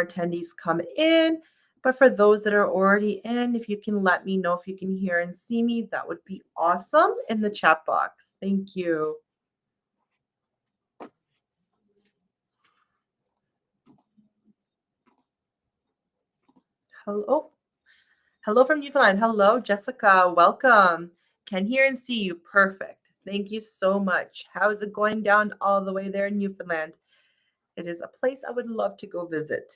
attendees come in. But for those that are already in, if you can let me know if you can hear and see me, that would be awesome in the chat box. Thank you. Hello. Hello from Newfoundland. Hello, Jessica. Welcome. Can hear and see you. Perfect. Thank you so much. How is it going down all the way there in Newfoundland? It is a place I would love to go visit.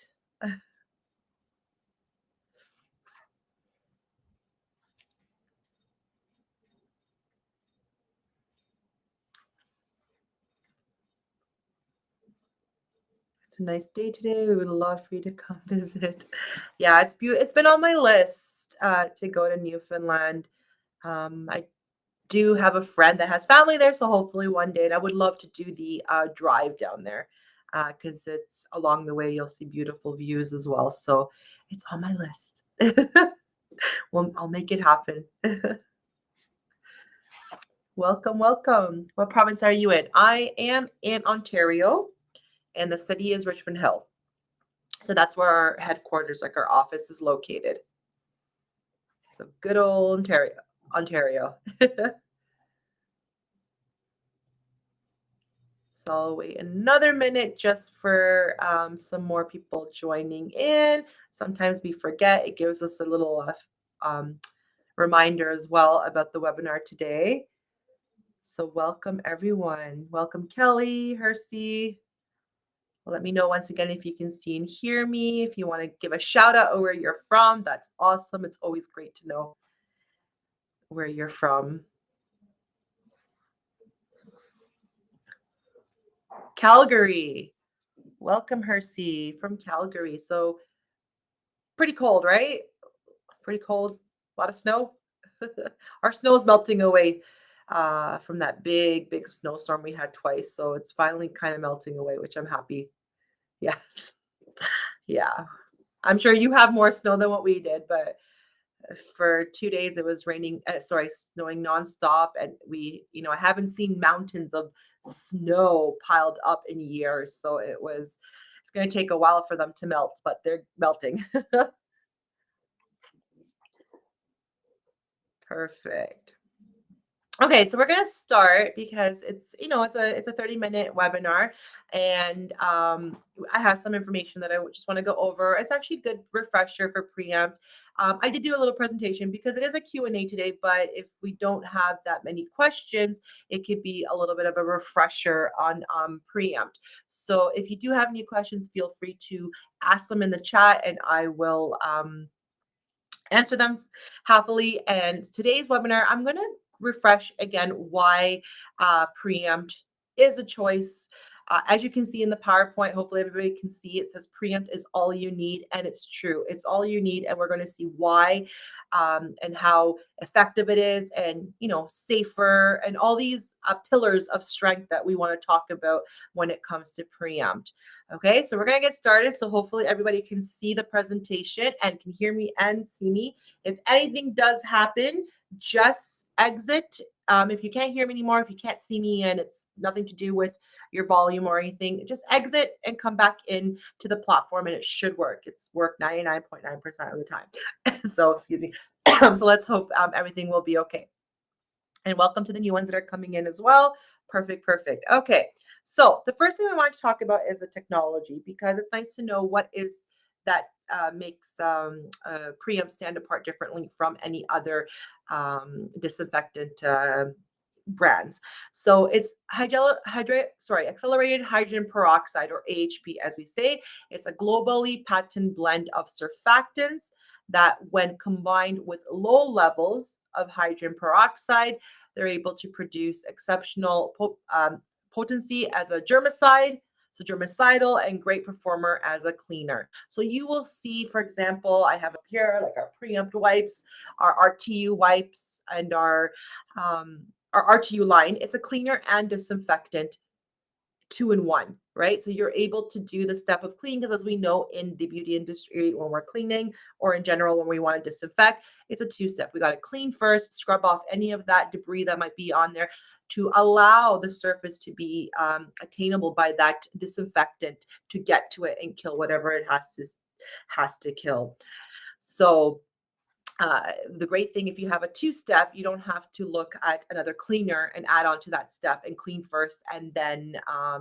It's a nice day today. We would love for you to come visit. Yeah, it's beautiful. It's been on my list to go to Newfoundland. I do have a friend that has family there, so hopefully one day, and I would love to do the drive down there because it's along the way. You'll see beautiful views as well. So it's on my list. Well, I'll make it happen. Welcome, welcome. What province are you in? I am in Ontario, and the city is Richmond Hill. So that's where our headquarters, like our office, is located. So good old Ontario. So I'll wait another minute just for some more people joining in. Sometimes we forget. It gives us a little reminder as well about the webinar today. So welcome, everyone. Welcome, Kelly, Hersey. Let me know once again if you can see and hear me. If you want to give a shout out of where you're from, that's awesome. It's always great to know where you're from. Calgary. Welcome, Hersey, from Calgary. So pretty cold, right? Pretty cold. A lot of snow. Our snow is melting away from that big snowstorm we had twice. So it's finally kind of melting away, which I'm happy. Yes. Yeah. I'm sure you have more snow than what we did, but for 2 days it was snowing nonstop. And I haven't seen mountains of snow piled up in years. So it's going to take a while for them to melt, but they're melting. Perfect. Okay, so we're going to start because it's a 30-minute webinar, and I have some information that I just want to go over. It's actually a good refresher for PREempt. I did do a little presentation because it is a Q&A today, but if we don't have that many questions, it could be a little bit of a refresher on PREempt. So if you do have any questions, feel free to ask them in the chat, and I will answer them happily. And today's webinar, I'm going to refresh again why PREempt is a choice. As you can see in the PowerPoint, hopefully everybody can see, it says PREempt is all you need, and it's true. It's all you need, and we're going to see why and how effective it is, and safer, and all these pillars of strength that we want to talk about when it comes to PREempt. Okay, so we're going to get started. So hopefully everybody can see the presentation and can hear me and see me. If anything does happen, just exit. If you can't hear me anymore, if you can't see me, and it's nothing to do with your volume or anything, just exit and come back in to the platform, and it should work. It's worked 99.9% of the time. So excuse me. So let's hope everything will be okay. And welcome to the new ones that are coming in as well. Perfect. Okay. So the first thing we want to talk about is the technology, because it's nice to know what is that makes PREempt stand apart differently from any other disinfectant brands. So it's accelerated hydrogen peroxide, or AHP as we say. It's a globally patented blend of surfactants that, when combined with low levels of hydrogen peroxide, they're able to produce exceptional potency as a germicide, so germicidal, and great performer as a cleaner. So you will see, for example, I have up here like our PREempt wipes, our RTU wipes, and our RTU line. It's a cleaner and disinfectant 2-in-1, right? So you're able to do the step of cleaning, because as we know in the beauty industry, when we're cleaning, or in general when we want to disinfect, it's a 2-step. We got to clean first, scrub off any of that debris that might be on there. to allow the surface to be attainable by that disinfectant to get to it and kill whatever it has to kill. So the great thing, if you have a two-step, you don't have to look at another cleaner and add on to that step and clean first and then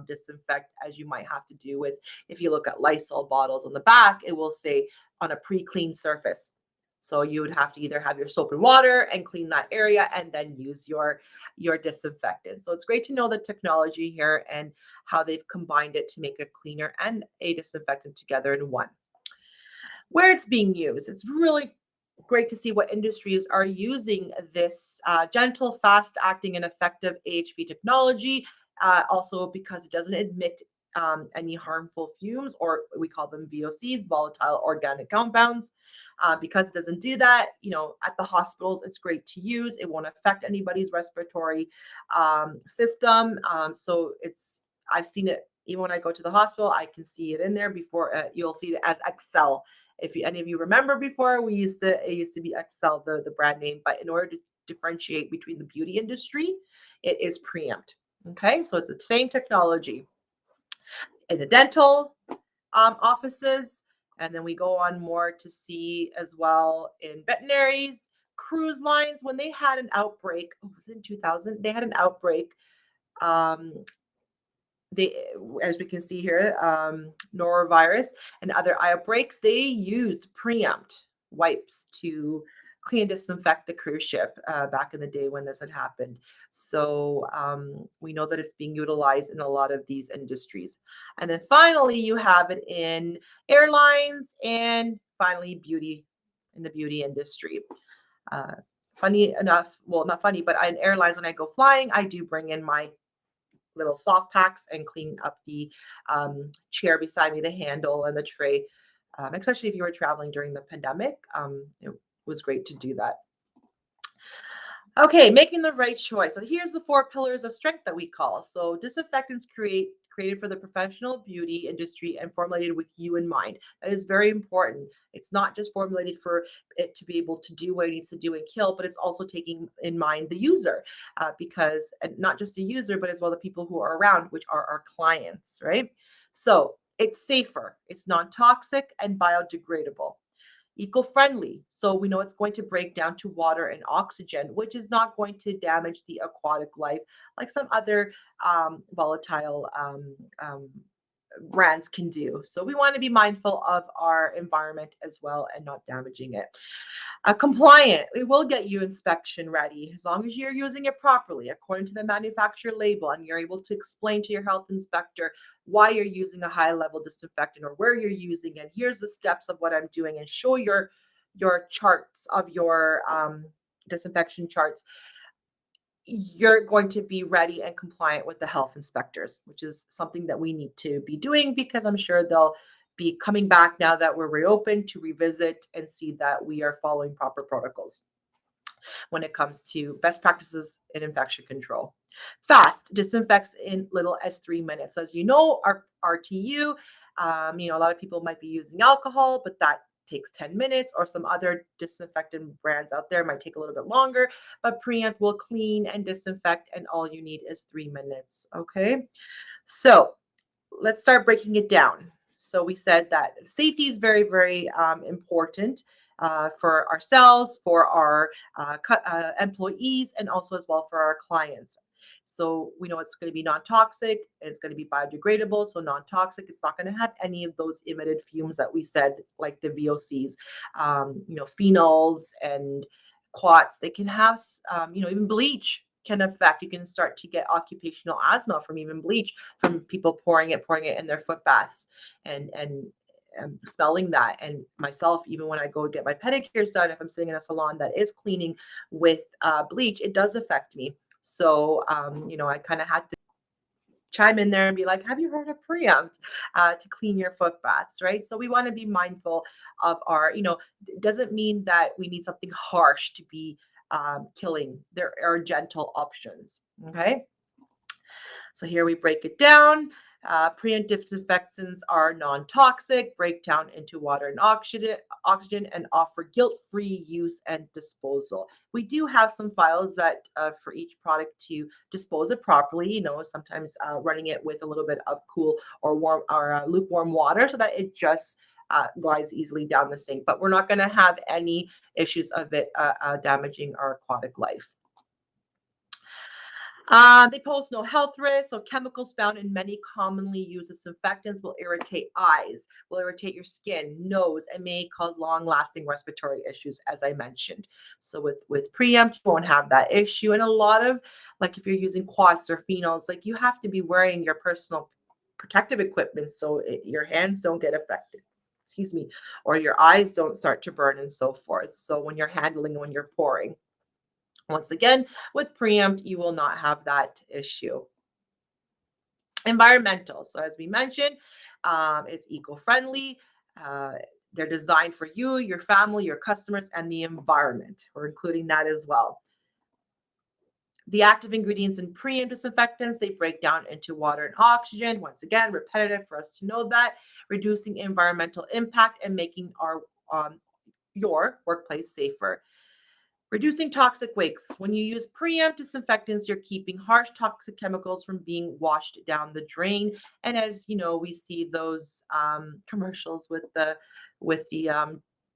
disinfect, as you might have to do with, if you look at Lysol bottles on the back, it will say on a pre-cleaned surface. So you would have to either have your soap and water and clean that area and then use your disinfectant. So it's great to know the technology here and how they've combined it to make a cleaner and a disinfectant together in one. Where it's being used, it's really great to see what industries are using this gentle, fast-acting, and effective AHP technology. Also, because it doesn't emit any harmful fumes, or we call them VOCs, volatile organic compounds. Because it doesn't do that, at the hospitals, it's great to use. It won't affect anybody's respiratory system. So I've seen it even when I go to the hospital. I can see it in there before. You'll see it as Excel. If any of you remember before, it used to be Excel, the brand name. But in order to differentiate between the beauty industry, it is PREempt. Okay, so it's the same technology in the dental offices, and then we go on more to see as well in veterinaries, cruise lines. When they had an outbreak, was it in 2000? They had an outbreak. As we can see here, norovirus and other outbreaks, they used PREempt wipes to clean and disinfect the cruise ship back in the day when this had happened. So we know that it's being utilized in a lot of these industries. And then finally, you have it in airlines and finally beauty, in the beauty industry. Funny enough, well, not funny, but in airlines, when I go flying, I do bring in my little soft packs and clean up the chair beside me, the handle and the tray, especially if you were traveling during the pandemic. It was great to do that. Okay, making the right choice. So here's the 4 pillars of strength that we call. So disinfectants created for the professional beauty industry and formulated with you in mind. That is very important. It's not just formulated for it to be able to do what it needs to do and kill, but it's also taking in mind the user, because and not just the user, but as well the people who are around, which are our clients, right? So it's safer, it's non-toxic and biodegradable. Eco-friendly, so we know it's going to break down to water and oxygen, which is not going to damage the aquatic life like some other volatile brands can do. So we want to be mindful of our environment as well and not damaging it. Compliant, it will get you inspection ready as long as you're using it properly according to the manufacturer label and you're able to explain to your health inspector why you're using a high level disinfectant or where you're using it. Here's the steps of what I'm doing, and show your charts of your disinfection charts. You're going to be ready and compliant with the health inspectors, which is something that we need to be doing, because I'm sure they'll be coming back now that we're reopened to revisit and see that we are following proper protocols when it comes to best practices in infection control. Fast, disinfects in little as 3 minutes. As you know, our RTU, a lot of people might be using alcohol, but that takes 10 minutes, or some other disinfectant brands out there might take a little bit longer, but PREempt will clean and disinfect, and all you need is 3 minutes. Okay, so let's start breaking it down. So we said that safety is very, very important for ourselves, for our employees, and also as well for our clients. So we know it's going to be non-toxic, it's going to be biodegradable. So non-toxic, it's not going to have any of those emitted fumes that we said, like the VOCs, phenols and quats. They can have, even bleach can affect. You can start to get occupational asthma from even bleach, from people pouring it in their foot baths and smelling that. And myself, even when I go get my pedicures done, if I'm sitting in a salon that is cleaning with bleach, it does affect me. So, I kind of had to chime in there and be like, have you heard of PREempt to clean your foot baths, right? So we want to be mindful of our, doesn't mean that we need something harsh to be killing. There are gentle options, okay? So here we break it down. Preempt disinfectants are non-toxic, break down into water and oxygen, and offer guilt-free use and disposal. We do have some files that for each product to dispose it properly. Sometimes running it with a little bit of cool or warm or lukewarm water so that it just glides easily down the sink. But we're not going to have any issues of it damaging our aquatic life. They pose no health risk. So chemicals found in many commonly used disinfectants will irritate eyes, will irritate your skin, nose, and may cause long-lasting respiratory issues, as I mentioned. So with Preempt, you won't have that issue. And a lot of, like if you're using quats or phenols, like you have to be wearing your personal protective equipment so your hands don't get affected. Excuse me, or your eyes don't start to burn and so forth. So when you're handling, when you're pouring. Once again, with Preempt, you will not have that issue. Environmental. So as we mentioned, it's eco-friendly. They're designed for you, your family, your customers, and the environment. We're including that as well. The active ingredients in Preempt disinfectants, they break down into water and oxygen. Once again, repetitive for us to know that, reducing environmental impact and making your workplace safer. Reducing toxic waste. When you use Preempt disinfectants, you're keeping harsh toxic chemicals from being washed down the drain. And as you know, we see those commercials with the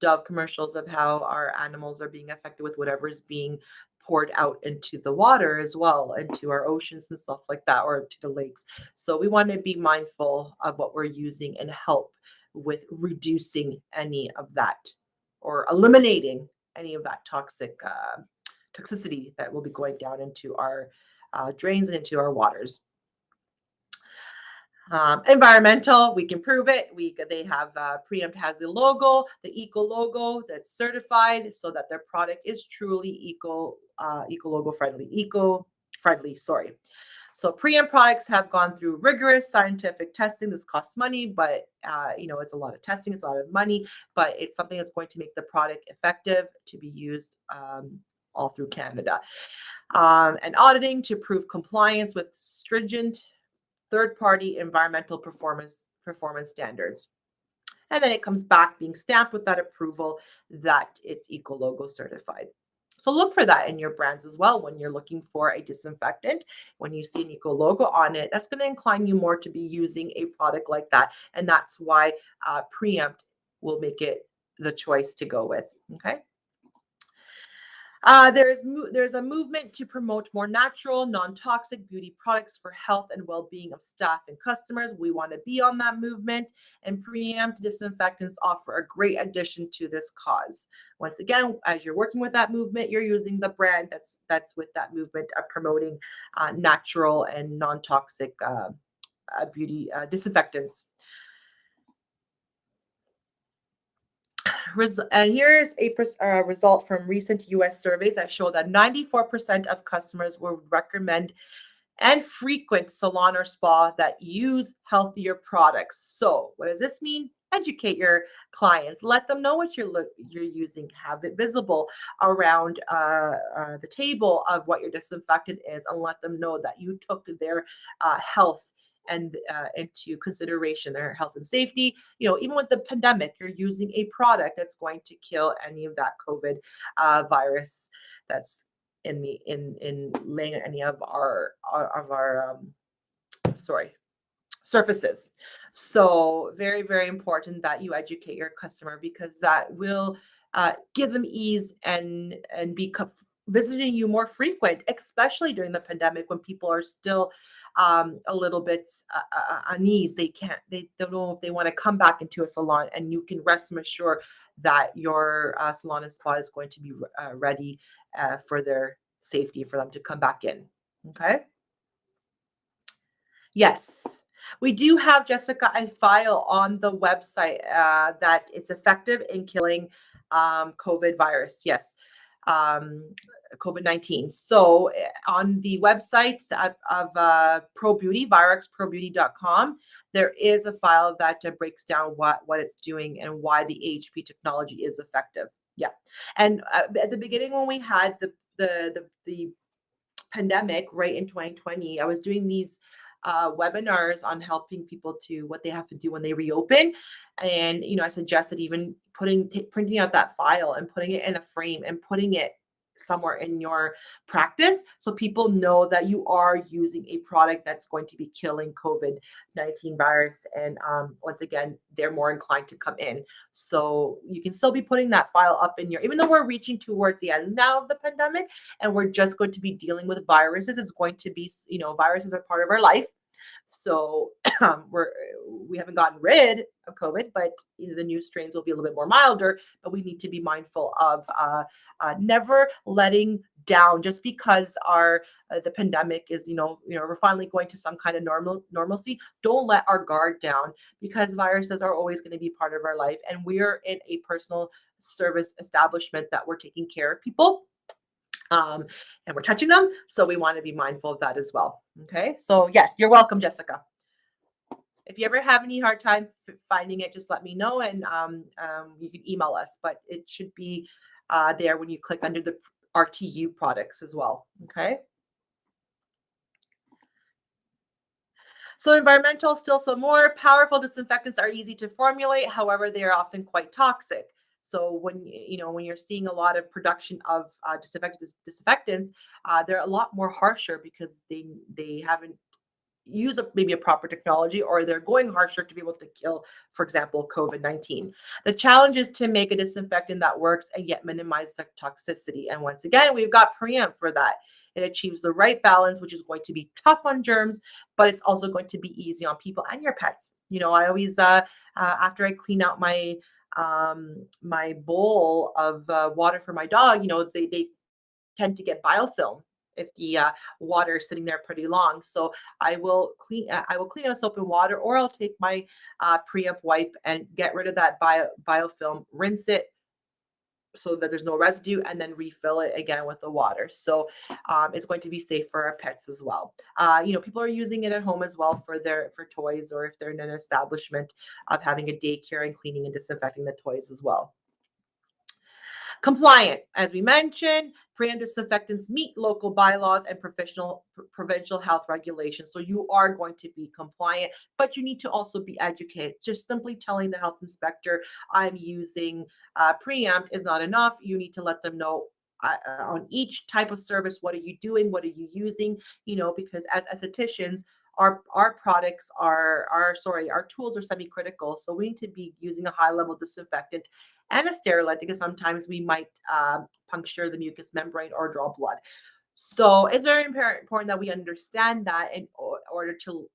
Dove commercials of how our animals are being affected with whatever is being poured out into the water as well, into our oceans and stuff like that, or to the lakes. So we want to be mindful of what we're using and help with reducing any of that or eliminating any of that toxicity that will be going down into our drains and into our waters. Environmental, we can prove it. They have Preempt has the logo, the eco logo that's certified so that their product is truly eco friendly. Sorry. So Preempt products have gone through rigorous scientific testing. This costs money, but it's a lot of testing, it's a lot of money, but it's something that's going to make the product effective to be used all through Canada. And auditing to prove compliance with stringent third-party environmental performance standards. And then it comes back being stamped with that approval that it's eco logo certified. So look for that in your brands as well when you're looking for a disinfectant. When you see an eco logo on it, that's going to incline you more to be using a product like that. And that's why Preempt will make it the choice to go with. Okay. There's a movement to promote more natural, non-toxic beauty products for health and well-being of staff and customers. We want to be on that movement, and Preempt disinfectants offer a great addition to this cause. Once again, as you're working with that movement, you're using the brand that's with that movement of promoting natural and non-toxic beauty disinfectants. And here's a result from recent US surveys that show that 94% of customers will recommend and frequent salon or spa that use healthier products. So what does this mean? Educate your clients. Let them know what you're using. Have it visible around the table of what your disinfectant is, and let them know that you took their health and into consideration, their health and safety. Even with the pandemic, you're using a product that's going to kill any of that COVID virus that's in laying any of our surfaces. So very, very important that you educate your customer, because that will give them ease and be visiting you more frequent, especially during the pandemic when people are still a little bit unease. They don't know if they want to come back into a salon, and you can rest them assured that your salon and spa is going to be ready for their safety, for them to come back in. Okay. Yes, we do have, Jessica, a file on the website that it's effective in killing COVID virus. Yes. COVID-19. So on the website of Pro Beauty, virexprobeauty.com, there is a file that breaks down what it's doing and why the AHP technology is effective. Yeah. And at the beginning, when we had the pandemic right in 2020, I was doing these webinars on helping people to what they have to do when they reopen. And, I suggested even printing out that file and putting it in a frame and putting it somewhere in your practice so people know that you are using a product that's going to be killing COVID-19 virus. And once again, they're more inclined to come in. So you can still be putting that file up in even though we're reaching towards the end now of the pandemic and we're just going to be dealing with viruses, it's going to be, viruses are part of our life. So we haven't gotten rid of COVID, but the new strains will be a little bit more milder. But we need to be mindful of never letting down just because the pandemic is we're finally going to some kind of normalcy. Don't let our guard down because viruses are always going to be part of our life, and we're in a personal service establishment that we're taking care of people. And we're touching them. So we want to be mindful of that as well. Okay. So yes, you're welcome, Jessica. If you ever have any hard time finding it, just let me know and you can email us, but it should be there when you click under the RTU products as well. Okay. So environmental, still some more. Powerful disinfectants are easy to formulate. However, they are often quite toxic. So when you're seeing a lot of production of disinfectants, they're a lot more harsher because they haven't used maybe a proper technology, or they're going harsher to be able to kill, for example, COVID-19. The challenge is to make a disinfectant that works and yet minimize the toxicity. And once again, we've got PREempt for that. It achieves the right balance, which is going to be tough on germs, but it's also going to be easy on people and your pets. I always, after I clean out my my bowl of water for my dog, they tend to get biofilm if the water is sitting there pretty long. So I will clean out soap and water, or I'll take my PREempt wipe and get rid of that biofilm, rinse it so that there's no residue, and then refill it again with the water. So it's going to be safe for our pets as well. People are using it at home as well for toys, or if they're in an establishment of having a daycare and cleaning and disinfecting the toys as well. Compliant, as we mentioned, PREempt disinfectants meet local bylaws and provincial health regulations. So you are going to be compliant, but you need to also be educated. Just simply telling the health inspector I'm using PREempt is not enough. You need to let them know on each type of service, what are you doing? What are you using? Because as estheticians, our products our tools are semi-critical. So we need to be using a high level disinfectant and a sterilant because sometimes we might puncture the mucous membrane or draw blood. So it's very important that we understand that in order to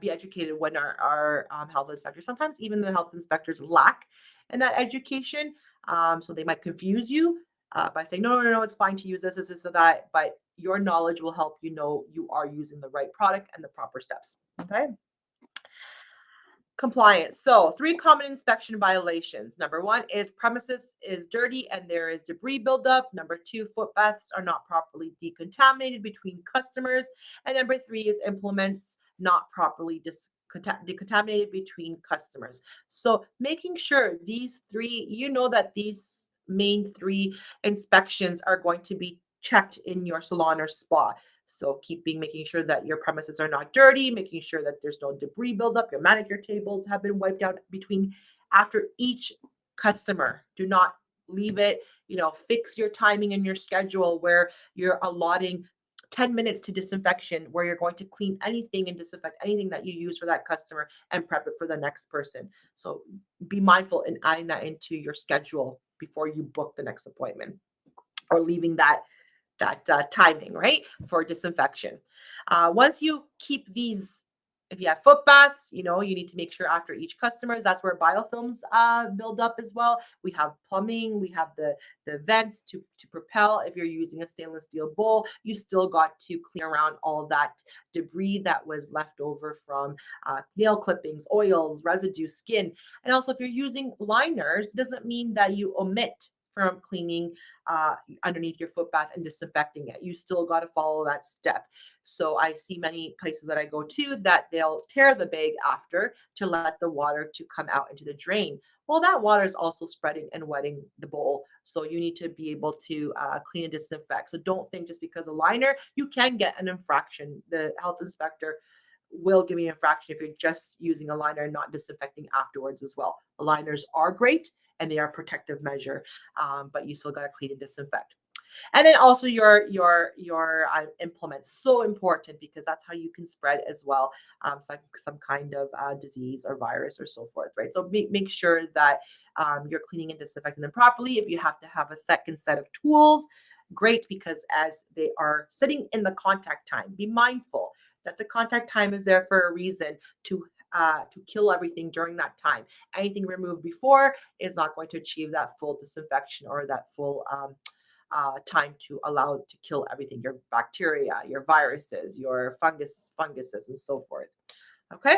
be educated when our health inspectors, sometimes even the health inspectors lack in that education. So they might confuse you by saying, no, it's fine to use this or that, but your knowledge will help you are using the right product and the proper steps. Okay. Compliance. So 3 common inspection violations. Number 1 is premises is dirty and there is debris buildup. Number 2, foot baths are not properly decontaminated between customers. And number 3 is implements not properly decontaminated between customers. So making sure these 3, that these main 3 inspections are going to be checked in your salon or spa. So making sure that your premises are not dirty, making sure that there's no debris buildup, your manicure tables have been wiped out after each customer. Do not leave it, fix your timing and your schedule where you're allotting 10 minutes to disinfection, where you're going to clean anything and disinfect anything that you use for that customer and prep it for the next person. So be mindful in adding that into your schedule before you book the next appointment, or leaving that timing, right, for disinfection. Once you keep these, if you have foot baths, you need to make sure after each customer, that's where biofilms build up as well. We have plumbing, we have the vents to propel. If you're using a stainless steel bowl, you still got to clean around all that debris that was left over from nail clippings, oils, residue, skin. And also, if you're using liners, doesn't mean that you omit from cleaning underneath your foot bath and disinfecting it. You still got to follow that step. So I see many places that I go to that they'll tear the bag after to let the water to come out into the drain. Well, that water is also spreading and wetting the bowl. So you need to be able to clean and disinfect. So don't think just because a liner, you can get an infraction. The health inspector will give you an infraction if you're just using a liner and not disinfecting afterwards as well. Liners are great and they are a protective measure, but you still got to clean and disinfect. And then also your implements, so important because that's how you can spread as well, some kind of disease or virus or so forth, right? So make sure that you're cleaning and disinfecting them properly. If you have to have a second set of tools, great, because as they are sitting in the contact time, be mindful that the contact time is there for a reason to kill everything during that time. Anything removed before is not going to achieve that full disinfection or that full time to allow it to kill everything, your bacteria, your viruses, your funguses, and so forth. Okay.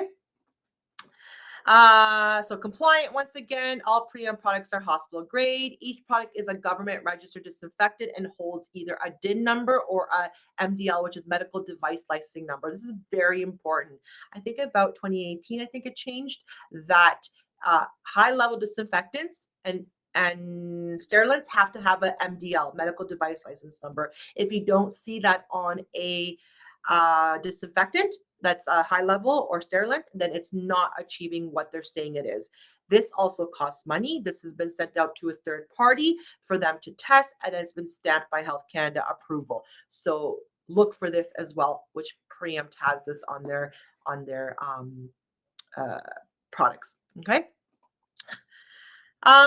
So compliant, once again, all PREempt products are hospital grade. Each product is a government registered disinfectant and holds either a DIN number or a MDL, which is medical device licensing number. This is very important. I think about 2018, I think it changed that high level disinfectants and sterilants have to have a MDL, medical device license number. If you don't see that on a disinfectant that's a high level or sterilant, then it's not achieving what they're saying it is. This also costs money. This has been sent out to a third party for them to test, and then it's been stamped by Health Canada approval. So look for this as well, which PREempt has this on their products. Okay.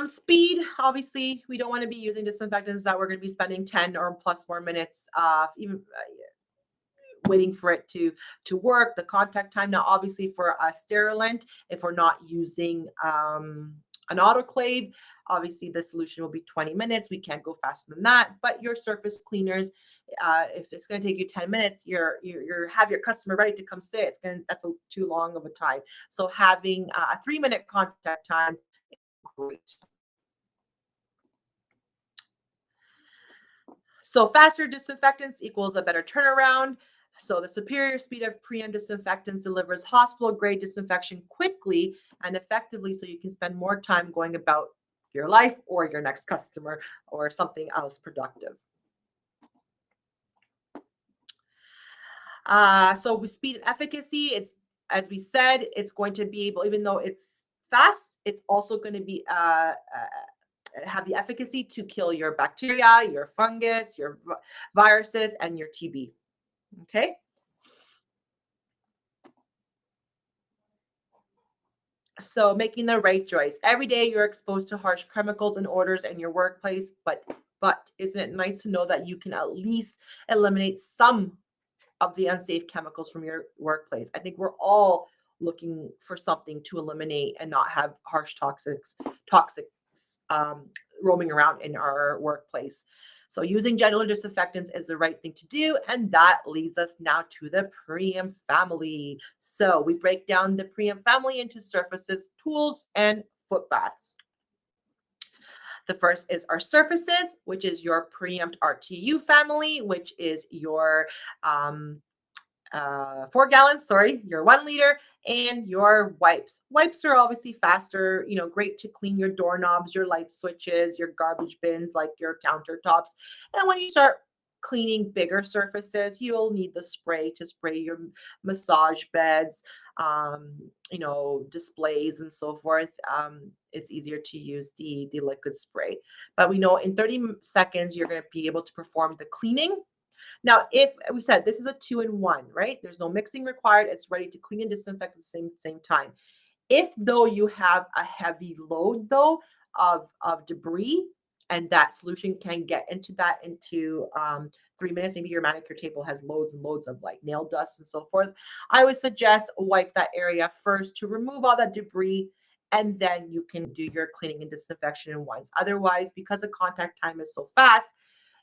Speed, obviously, we don't want to be using disinfectants that we're going to be spending 10 or plus more minutes, even waiting for it to work. The contact time. Now, obviously, for a sterilant, if we're not using an autoclave, obviously the solution will be 20 minutes. We can't go faster than that. But your surface cleaners, if it's going to take you 10 minutes, you have your customer ready to come sit. That's too long of a time. So having a 3-minute contact time is great. So faster disinfectants equals a better turnaround. So the superior speed of PREempt disinfectants delivers hospital-grade disinfection quickly and effectively, so you can spend more time going about your life or your next customer or something else productive. So with speed and efficacy, it's, as we said, it's going to be able, even though it's fast, it's also going to be have the efficacy to kill your bacteria, your fungus, your viruses, and your TB. Okay. So making the right choice. Every day you're exposed to harsh chemicals and odors in your workplace, but isn't it nice to know that you can at least eliminate some of the unsafe chemicals from your workplace? I think we're all looking for something to eliminate and not have harsh toxics roaming around in our workplace. So using general disinfectants is the right thing to do. And that leads us now to the PREempt family. So we break down the PREempt family into surfaces, tools, and foot baths. The first is our surfaces, which is your PREempt RTU family, which is your 4 gallons, your 1 liter, and your wipes. Wipes are obviously faster, great to clean your doorknobs, your light switches, your garbage bins, like your countertops. And when you start cleaning bigger surfaces, you'll need the spray to spray your massage beds, displays and so forth. It's easier to use the liquid spray. But we know in 30 seconds, you're going to be able to perform the cleaning. Now, if we said this is a 2-in-1, right? There's no mixing required. It's ready to clean and disinfect at the same time. If though you have a heavy load though of debris, and that solution can get into 3 minutes, maybe your manicure table has loads and loads of like nail dust and so forth, I would suggest wipe that area first to remove all that debris, and then you can do your cleaning and disinfection in once. Otherwise, because the contact time is so fast,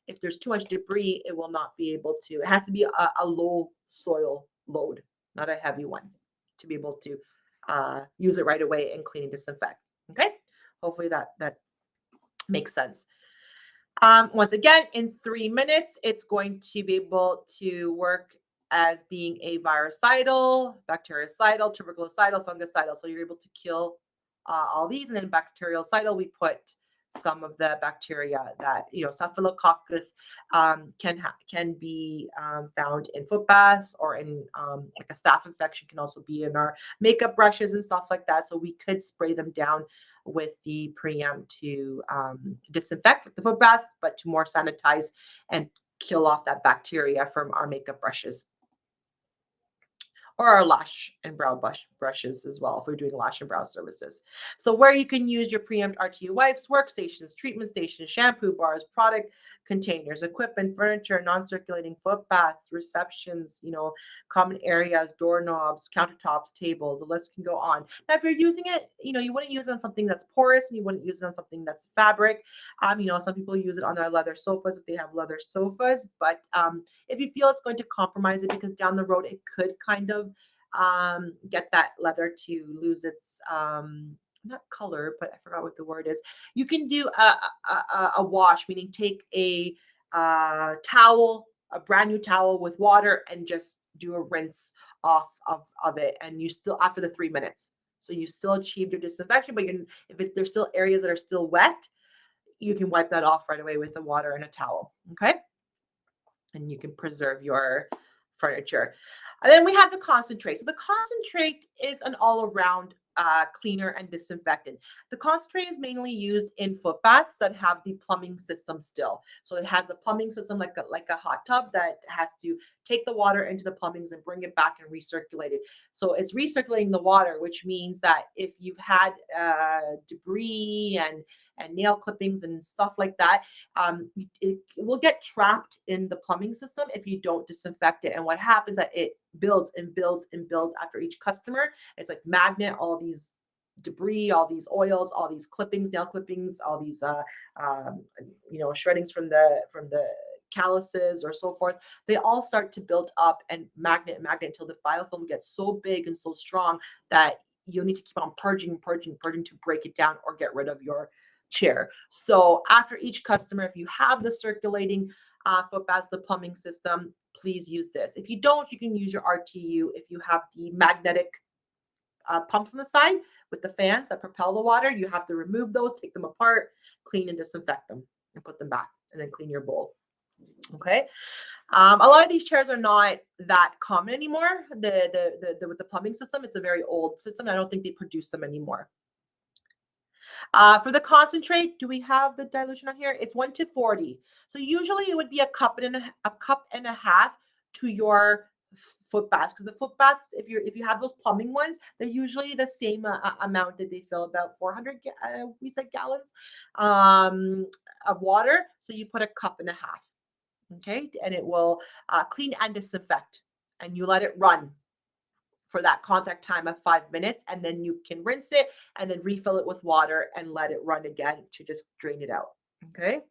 if there's too much debris, it will not be able to. It has to be a low soil load, not a heavy one, to be able to use it right away and clean and disinfect. Okay, hopefully that makes sense. Once again, in 3 minutes, it's going to be able to work as being a virucidal, bactericidal, tuberculocidal, fungicidal. So you're able to kill all these, and then bactericidal, we put some of the bacteria that, Staphylococcus can be found in foot baths, or in like a staph infection can also be in our makeup brushes and stuff like that. So we could spray them down with the PREempt to disinfect the foot baths, but to more sanitize and kill off that bacteria from our makeup brushes, or our lash and brow brushes as well, if we're doing lash and brow services. So where you can use your PREempt RTU wipes, workstations, treatment stations, shampoo bars, product containers, equipment, furniture, non-circulating foot baths, receptions, common areas, doorknobs, countertops, tables, the list can go on. Now, if you're using it, you wouldn't use it on something that's porous, and you wouldn't use it on something that's fabric. Some people use it on their leather sofas if they have leather sofas, but if you feel it's going to compromise it, because down the road it could kind of get that leather to lose its not color, but I forgot what the word is. You can do a wash, meaning take a towel, a brand new towel with water, and just do a rinse off of it, and you still, after the 3 minutes, so you still achieved your disinfection, but if there's still areas that are still wet, you can wipe that off right away with the water and a towel. Okay, and you can preserve your furniture. And then we have the concentrate. So the concentrate is an all-around cleaner and disinfectant. The concentrate is mainly used in foot baths that have the plumbing system still. So it has a plumbing system like a hot tub that has to take the water into the plumbings and bring it back and recirculate it. So it's recirculating the water, which means that if you've had debris and nail clippings and stuff like that, it will get trapped in the plumbing system if you don't disinfect it. And what happens is that it builds and builds and builds after each customer. It's like magnet, all these debris, all these oils, all these clippings, nail clippings, all these shreddings from the calluses or so forth. They all start to build up and magnet until the biofilm gets so big and so strong that you'll need to keep on purging to break it down or get rid of your chair. So after each customer, if you have the circulating foot bath, the plumbing system, please use this. If you don't, you can use your RTU. If you have the magnetic pumps on the side with the fans that propel the water, you have to remove those, take them apart, clean and disinfect them, and put them back, and then clean your bowl. Okay. A lot of these chairs are not that common anymore. With the plumbing system, it's a very old system. I don't think they produce them anymore. For the concentrate, do we have the dilution on here? It's 1:40. So usually it would be a cup and a half to your foot baths, because the foot baths, if you have those plumbing ones, they're usually the same amount that they fill, about 400 we said gallons of water. So you put a cup and a half, okay, and it will clean and disinfect, and you let it run for that contact time of 5 minutes, and then you can rinse it and then refill it with water and let it run again to just drain it out. Okay.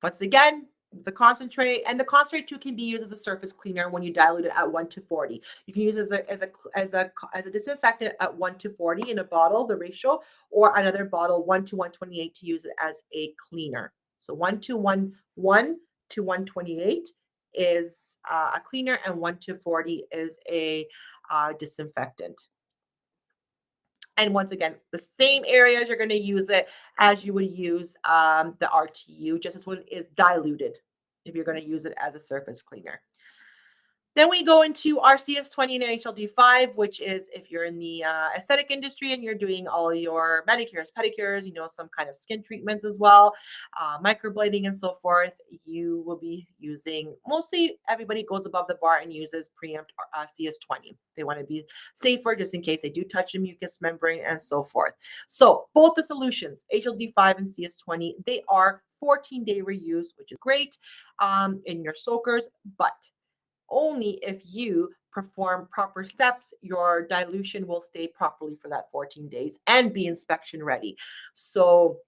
Once again, the concentrate too can be used as a surface cleaner when you dilute it at 1:40. You can use it as a disinfectant at 1:40 in a bottle, the ratio, or another bottle 1:128 to use it as a cleaner. So 1:128 is a cleaner, and 1:40 is a disinfectant. And once again, the same areas you're going to use it as you would use the RTU, just this one is diluted if you're going to use it as a surface cleaner. Then we go into our CS20 and HLD5, which is if you're in the aesthetic industry and you're doing all your manicures, pedicures, some kind of skin treatments as well, microblading and so forth, you will be using, mostly everybody goes above the bar and uses PREempt CS20. They want to be safer just in case they do touch the mucous membrane and so forth. So both the solutions, HLD5 and CS20, they are 14-day reuse, which is great in your soakers, but only if you perform proper steps, your dilution will stay properly for that 14 days and be inspection ready. So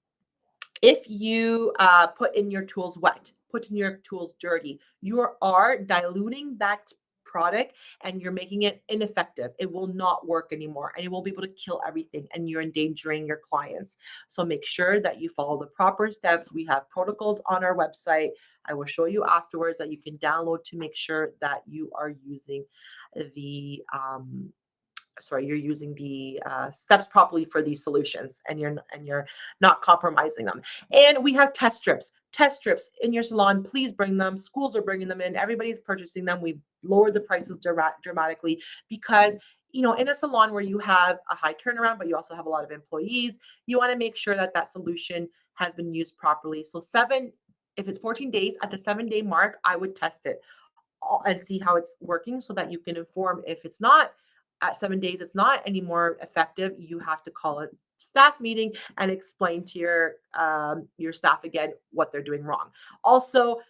if you put in your tools wet, put in your tools dirty, you are diluting that product and you're making it ineffective. It will not work anymore, and it won't be able to kill everything, and you're endangering your clients. So make sure that you follow the proper steps. We have protocols on our website. I will show you afterwards that you can download to make sure that you are using the you're using the steps properly for these solutions, and you're not compromising them. And we have test strips. Test strips in your salon, please bring them. Schools are bringing them in. Everybody's purchasing them. We've lowered the prices dramatically because in a salon where you have a high turnaround, but you also have a lot of employees, you want to make sure that that solution has been used properly. So if it's 14 days, at the 7-day mark, I would test it and see how it's working so that you can inform. If it's not at 7 days, it's not any more effective, you have to call a staff meeting and explain to your staff again what they're doing wrong. Also,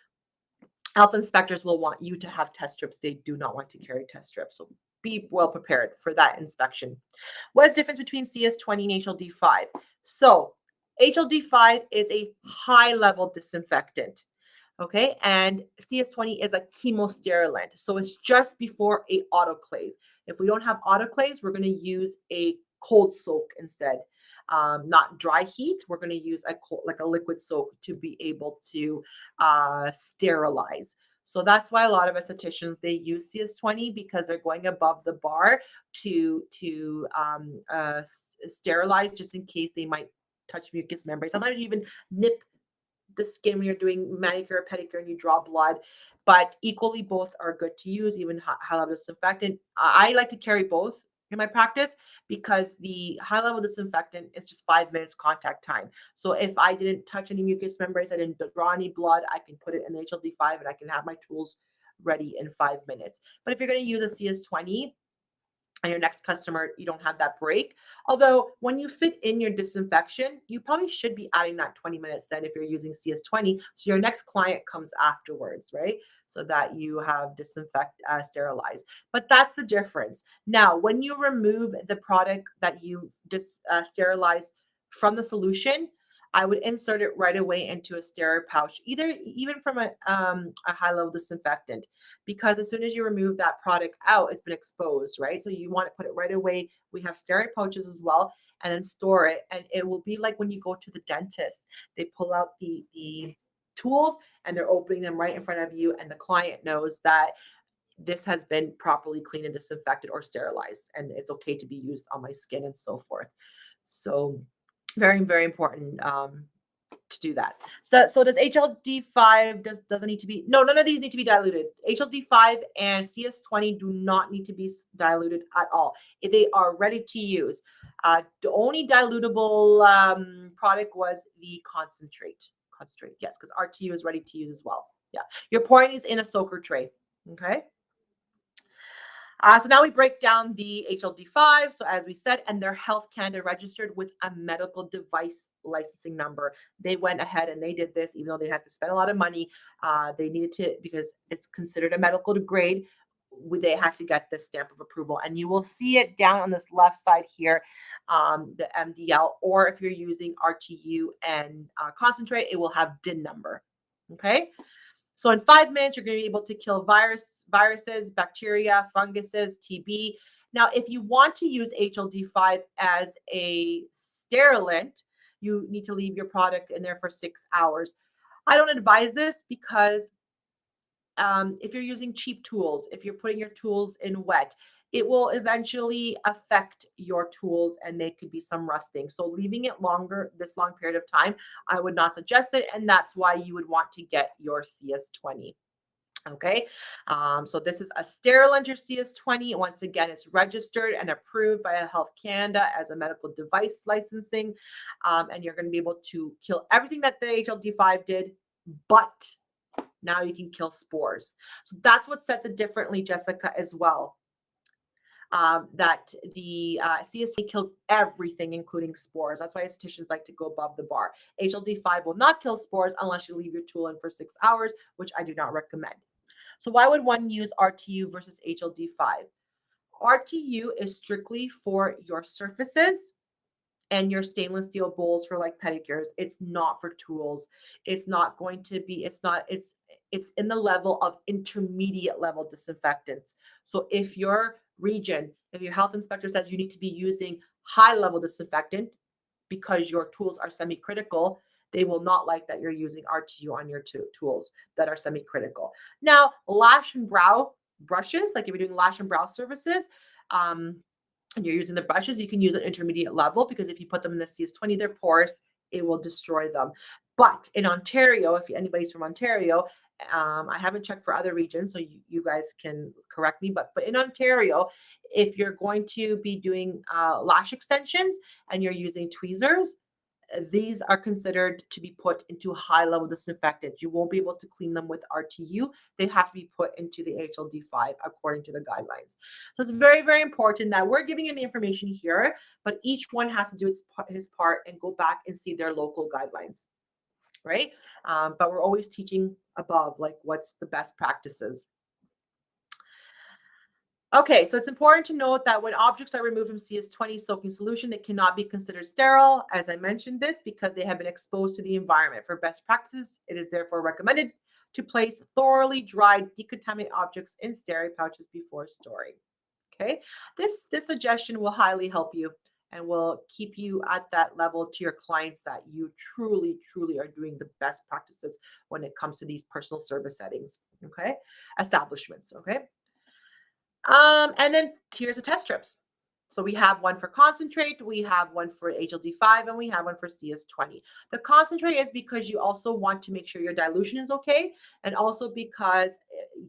health inspectors will want you to have test strips. They do not want to carry test strips. So be well prepared for that inspection. What is the difference between CS20 and HLD5? So HLD5 is a high level disinfectant. Okay, and CS20 is a chemosterilant. So it's just before a autoclave. If we don't have autoclaves, we're going to use a cold soak instead. Not dry heat. We're going to use a liquid soak to be able to sterilize. So that's why a lot of estheticians, they use CS20 because they're going above the bar to sterilize, just in case they might touch mucous membrane. Sometimes you even nip the skin when you're doing manicure or pedicure and you draw blood, but equally both are good to use, even high level disinfectant. I like to carry both in my practice because the high level disinfectant is just 5 minutes contact time. So if I didn't touch any mucous membranes, I didn't draw any blood, I can put it in the HLD5 and I can have my tools ready in 5 minutes. But if you're going to use a CS20, and your next customer, you don't have that break. Although when you fit in your disinfection, you probably should be adding that 20 minutes then if you're using CS20. So your next client comes afterwards, right? So that you have sterilized. But that's the difference. Now, when you remove the product that you've sterilized from the solution, I would insert it right away into a sterile pouch, even from a high level disinfectant, because as soon as you remove that product out, it's been exposed, right? So you want to put it right away. We have sterile pouches as well, and then store it. And it will be like when you go to the dentist, they pull out the tools and they're opening them right in front of you, and the client knows that this has been properly cleaned and disinfected or sterilized, and it's okay to be used on my skin and so forth. So very, very important to do that. So does HLD5 doesn't need to be, no, none of these need to be diluted. HLD5 and CS20 do not need to be diluted at all. They are ready to use. The only dilutable product was the concentrate. Yes, because RTU is ready to use as well. Yeah, you're pouring these in a soaker tray. Okay. So now we break down the HLD5. So as we said, and they're Health Canada registered with a medical device licensing number. They went ahead and they did this, even though they had to spend a lot of money. They needed to, because it's considered a medical grade. They had to get this stamp of approval, and you will see it down on this left side here, the MDL, or if you're using RTU and concentrate, it will have DIN number. Okay. So in 5 minutes, you're going to be able to kill viruses, bacteria, funguses, TB. Now, if you want to use HLD5 as a sterilant, you need to leave your product in there for 6 hours. I don't advise this because if you're using cheap tools, if you're putting your tools in wet, it will eventually affect your tools and there could be some rusting. So leaving it longer, this long period of time, I would not suggest it. And that's why you would want to get your CS20. Okay, so this is a sterilant, your CS20. Once again, it's registered and approved by Health Canada as a medical device licensing. And you're going to be able to kill everything that the HLD5 did, but now you can kill spores. So that's what sets it differently, Jessica, as well. That the CSA kills everything, including spores. That's why estheticians like to go above the bar. HLD5 will not kill spores unless you leave your tool in for 6 hours, which I do not recommend. So why would one use RTU versus HLD5? RTU is strictly for your surfaces and your stainless steel bowls for like pedicures. It's not for tools. It's not going to be, it's in the level of intermediate level disinfectants. So if your health inspector says you need to be using high level disinfectant because your tools are semi-critical, they will not like that you're using RTU on your tools that are semi-critical. Now, lash and brow brushes, like if you're doing lash and brow services, and you're using the brushes, you can use an intermediate level, because if you put them in the CS20, they're porous, it will destroy them. But in Ontario, if anybody's from Ontario, I haven't checked for other regions, so you guys can correct me. But in Ontario, if you're going to be doing lash extensions and you're using tweezers, these are considered to be put into high level disinfectant. You won't be able to clean them with RTU. They have to be put into the HLD5 according to the guidelines. So it's very, very important that we're giving you the information here, but each one has to do his part and go back and see their local guidelines, right? But we're always teaching above, like what's the best practices. Okay, so it's important to note that when objects are removed from CS20 soaking solution, they cannot be considered sterile, as I mentioned this, because they have been exposed to the environment. For best practices, it is therefore recommended to place thoroughly dried, decontaminated objects in sterile pouches before storing. Okay, this suggestion will highly help you and will keep you at that level to your clients that you truly, truly are doing the best practices when it comes to these personal service settings, okay, establishments, okay. And then here's the test strips. So we have one for concentrate, we have one for HLD5, and we have one for CS20. The concentrate is because you also want to make sure your dilution is okay, and also because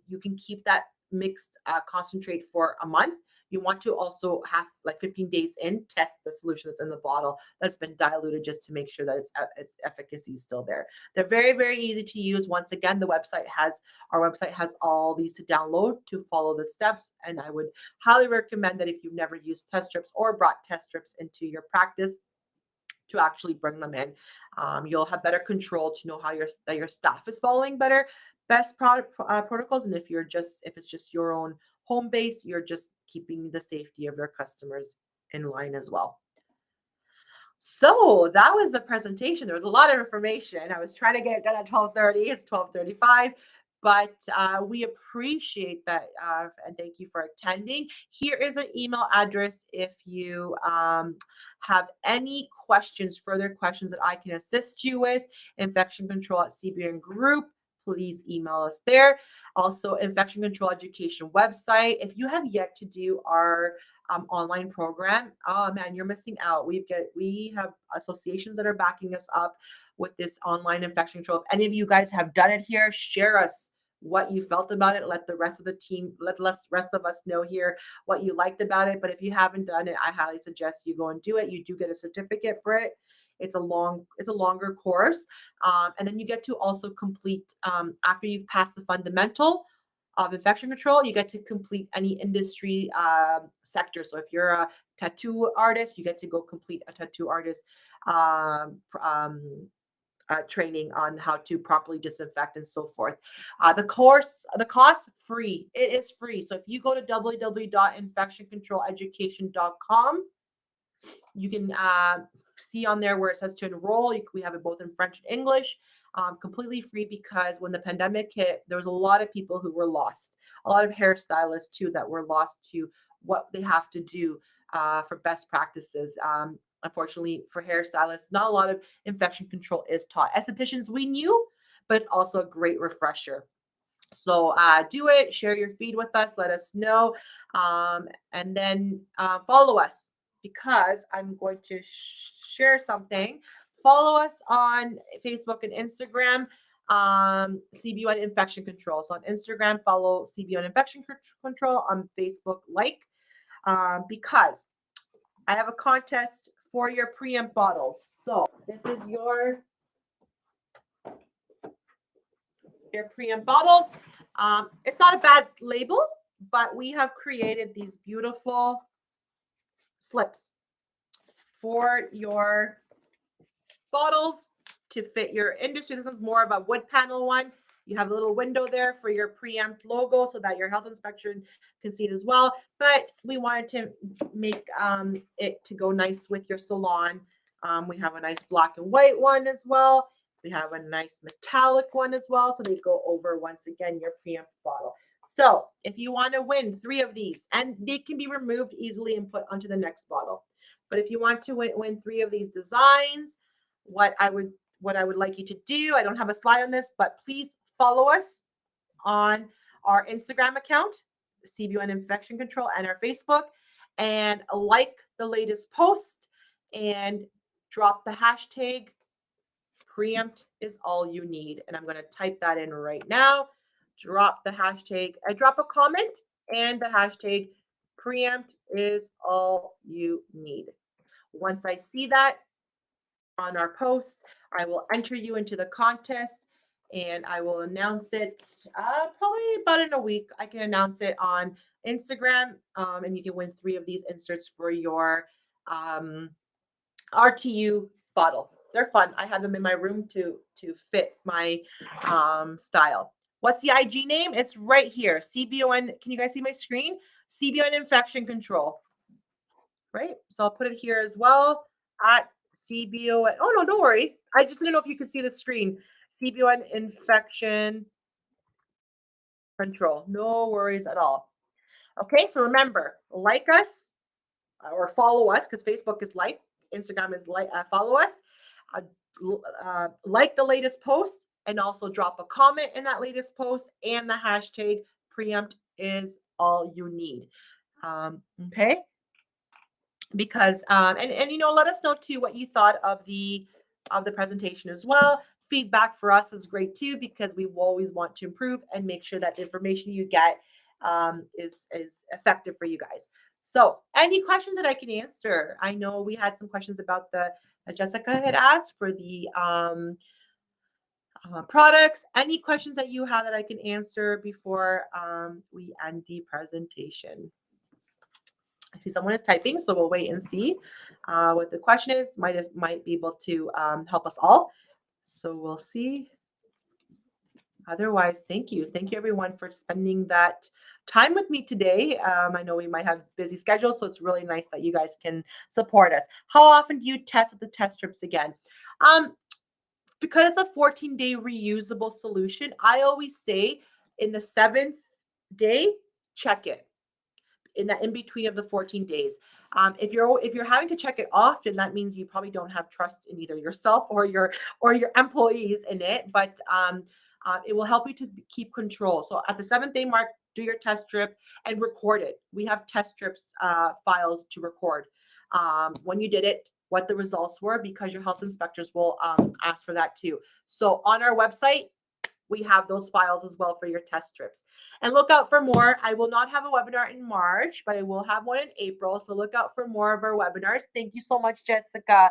you can keep that mixed concentrate for a month. You want to also have like 15 days in, test the solution that's in the bottle that's been diluted, just to make sure that its efficacy is still there. They're very, very easy to use. Once again, our website has all these to download to follow the steps. And I would highly recommend that if you've never used test strips or brought test strips into your practice, to actually bring them in. You'll have better control to know how your staff is following best protocols. And if it's just your own home base, you're just keeping the safety of your customers in line as well. So that was the presentation. There was a lot of information. I was trying to get it done at 12:30. It's 12:35. But we appreciate that, and thank you for attending. Here is an email address if you have any questions, further questions that I can assist you with. Infection control at CBON Group. Please email us there. Also, infection control education website. If you have yet to do our online program, oh man, you're missing out. We have associations that are backing us up with this online infection control. If any of you guys have done it here, share us what you felt about it. Let the rest of the team, let the rest of us know here what you liked about it. But if you haven't done it, I highly suggest you go and do it. You do get a certificate for it. It's a longer course. And then you get to also complete, after you've passed the fundamental of infection control, you get to complete any industry sector. So if you're a tattoo artist, you get to go complete a tattoo artist training on how to properly disinfect and so forth. The cost, free. It is free. So if you go to www.infectioncontroleducation.com, you can see on there where it says to enroll. We have it both in French and English, completely free, because when the pandemic hit, there was a lot of people who were lost. A lot of hairstylists too that were lost to what they have to do for best practices. Unfortunately, for hairstylists, not a lot of infection control is taught. Estheticians, we knew, but it's also a great refresher. So do it, share your feed with us, let us know, and then follow us, because I'm going to share something. Follow us on Facebook and Instagram, CBON Infection Control. So on Instagram, follow CBON Infection Control. On Facebook, because I have a contest for your PREempt bottles. So this is your PREempt bottles. It's not a bad label, but we have created these beautiful slips for your bottles to fit your industry. This is more of a wood panel one. You have a little window there for your PREempt logo so that your health inspector can see it as well. But we wanted to make it to go nice with your salon. We have a nice black and white one as well. We have a nice metallic one as well. So they go over, once again, your PREempt bottle. So if you want to win 3 of these, and they can be removed easily and put onto the next bottle. But if you want to win 3 of these designs, what I would like you to do, I don't have a slide on this, but please follow us on our Instagram account, CBON Infection Control, and our Facebook. and like the latest post and drop the hashtag preempt is all you need. And I'm going to type that in right now. Drop the hashtag, drop a comment and the hashtag preempt is all you need. Once I see that on our post, I will enter you into the contest and I will announce it probably about in a week. I can announce it on Instagram, and you can win 3 of these inserts for your um, RTU bottle. They're fun. I have them in my room to fit my style. What's the IG name? It's right here. CBON. Can you guys see my screen? CBON infection control. Right. So I'll put it here as well at CBON. Oh no, don't worry. I just didn't know if you could see the screen. CBON infection control. No worries at all. Okay. So remember, like us or follow us because Facebook is like, Instagram is like, follow us. Like the latest post and also drop a comment in that latest post and the hashtag preempt is all you need. Okay. Because and let us know too what you thought of the presentation as well. Feedback for us is great too because we always want to improve and make sure that the information you get is effective for you guys. So any questions that I can answer? I know we had some questions about the Jessica had asked for the products. Any questions that you have that I can answer before we end the presentation? I see someone is typing, so we'll wait and see what the question is. Might be able to help us all. So we'll see. Otherwise, thank you. Thank you everyone for spending that time with me today. I know we might have busy schedules, so it's really nice that you guys can support us. How often do you test with the test strips again? Because it's a 14-day reusable solution, I always say in the 7th day, check it. In between of the 14 days. If you're having to check it often, that means you probably don't have trust in either yourself or your employees in it. But it will help you to keep control. So at the 7th day mark, do your test strip and record it. We have test strips files to record when you did it, what the results were, because your health inspectors will ask for that too. So on our website, we have those files as well for your test strips. And look out for more. I will not have a webinar in March, but I will have one in April. So look out for more of our webinars. Thank you so much, Jessica.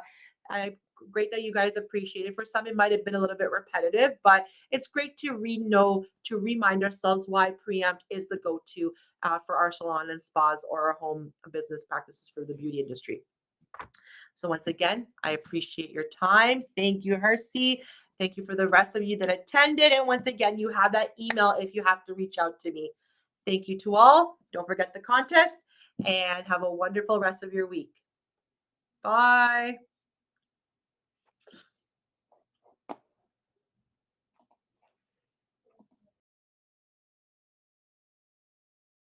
Great that you guys appreciate it. For some, it might have been a little bit repetitive, but it's great to remind ourselves why Preempt is the go-to for our salon and spas or our home business practices for the beauty industry. So once again, I appreciate your time. Thank you, Hersey. Thank you for the rest of you that attended. And once again, you have that email if you have to reach out to me. Thank you to all. Don't forget the contest and have a wonderful rest of your week. Bye.